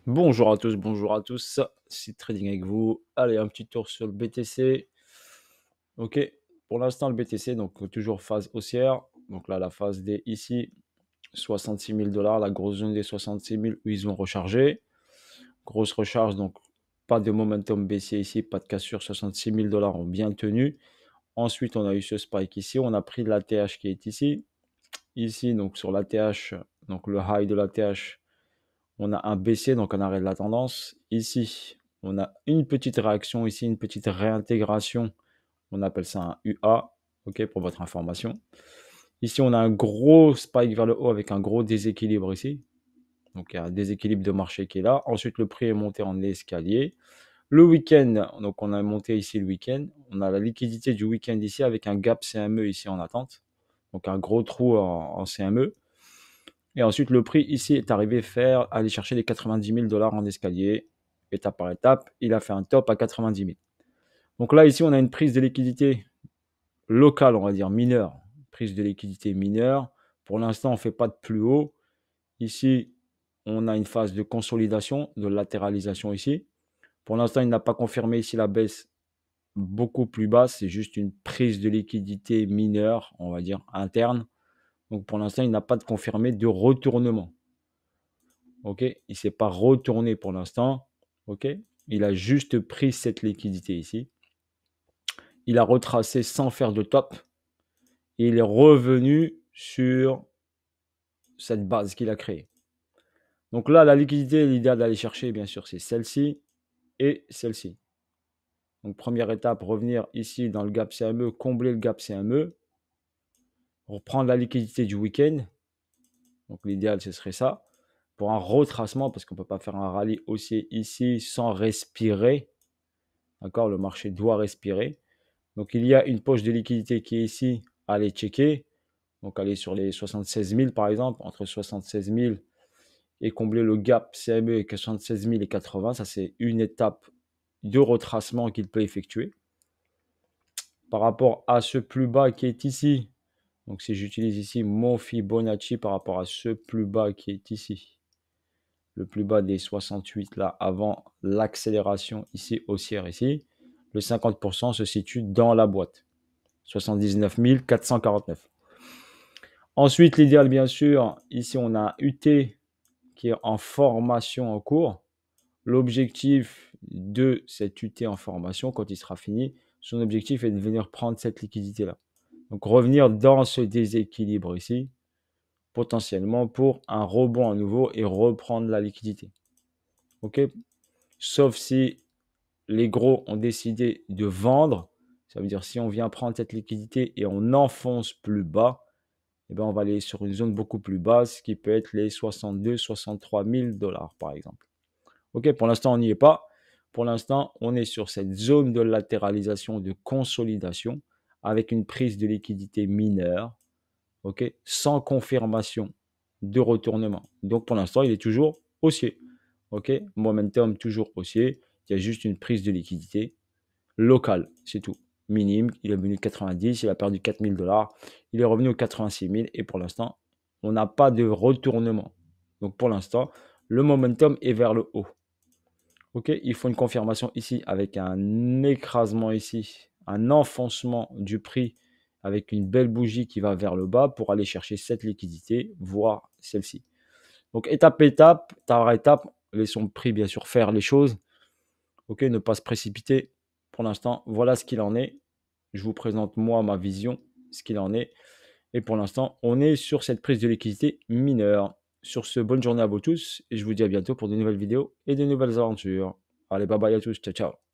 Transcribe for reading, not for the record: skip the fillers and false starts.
Bonjour à tous, c'est Trading avec vous. Allez, un petit tour sur le BTC. Ok, pour l'instant, le BTC, donc toujours phase haussière. Donc là, la phase D ici, 66 000 $, la grosse zone des 66 000 où ils ont rechargé. Grosse recharge, donc pas de momentum baissier ici, pas de cassure, 66 000 $ ont bien tenu. Ensuite, on a eu ce spike ici, on a pris l'ATH qui est ici. Ici, donc sur l'ATH, donc le high de l'ATH, on a un baissier, donc un arrêt de la tendance. Ici, on a une petite réaction, ici une petite réintégration. On appelle ça un UA, ok, pour votre information. Ici, on a un gros spike vers le haut avec un gros déséquilibre ici. Donc, il y a un déséquilibre de marché qui est là. Ensuite, le prix est monté en escalier. Le week-end, donc on a monté ici le week-end. On a la liquidité du week-end ici avec un gap CME ici en attente. Donc, un gros trou en CME. Et ensuite, le prix ici est arrivé aller chercher les 90 000 $ en escalier. Étape par étape, il a fait un top à 90 000. Donc là, ici, on a une prise de liquidité locale, on va dire mineure. Prise de liquidité mineure. Pour l'instant, on ne fait pas de plus haut. Ici, on a une phase de consolidation, de latéralisation ici. Pour l'instant, il n'a pas confirmé ici la baisse beaucoup plus basse. C'est juste une prise de liquidité mineure, on va dire interne. Donc pour l'instant, il n'a pas de confirmé de retournement. Ok, il ne s'est pas retourné pour l'instant. Ok, il a juste pris cette liquidité ici. Il a retracé sans faire de top. Et il est revenu sur cette base qu'il a créée. Donc là, la liquidité, l'idéal d'aller chercher, bien sûr, c'est celle-ci et celle-ci. Donc première étape, revenir ici dans le gap CME, combler le gap CME, reprendre la liquidité du week-end. Donc l'idéal, ce serait ça. Pour un retracement, parce qu'on ne peut pas faire un rallye haussier ici sans respirer. D'accord, le marché doit respirer. Donc, il y a une poche de liquidité qui est ici à aller checker. Donc, aller sur les 76 000 par exemple, entre 76 000 et combler le gap CME et 76 000 et 80. Ça, c'est une étape de retracement qu'il peut effectuer. Par rapport à ce plus bas qui est ici, donc si j'utilise ici mon Fibonacci par rapport à ce plus bas qui est ici, le plus bas des 68 là avant l'accélération ici haussière ici, le 50% se situe dans la boîte. 79 449. Ensuite, l'idéal, bien sûr, ici, on a un UT qui est en formation en cours. L'objectif de cet UT en formation, quand il sera fini, son objectif est de venir prendre cette liquidité-là. Donc, revenir dans ce déséquilibre ici, potentiellement pour un rebond à nouveau et reprendre la liquidité. OK? Sauf si les gros ont décidé de vendre. Ça veut dire si on vient prendre cette liquidité et on enfonce plus bas, eh bien, on va aller sur une zone beaucoup plus basse qui peut être les 62 63 000 $ par exemple. Ok, pour l'instant, on n'y est pas. Pour l'instant, on est sur cette zone de latéralisation, de consolidation avec une prise de liquidité mineure, ok, sans confirmation de retournement. Donc, pour l'instant, il est toujours haussier. Ok, momentum toujours haussier. Il y a juste une prise de liquidité locale, c'est tout. Minime, il est venu de 90, il a perdu 4 000 $, il est revenu aux 86 000 et pour l'instant, on n'a pas de retournement. Donc pour l'instant, le momentum est vers le haut. Ok, il faut une confirmation ici avec un écrasement ici, un enfoncement du prix avec une belle bougie qui va vers le bas pour aller chercher cette liquidité, voire celle-ci. Donc étape par étape, laissons le prix bien sûr faire les choses. Ok, ne pas se précipiter. Pour l'instant, voilà ce qu'il en est. Je vous présente moi ma vision, ce qu'il en est. Et pour l'instant, on est sur cette prise de liquidité mineure. Sur ce, bonne journée à vous tous et je vous dis à bientôt pour de nouvelles vidéos et de nouvelles aventures. Allez, bye bye à tous, ciao ciao.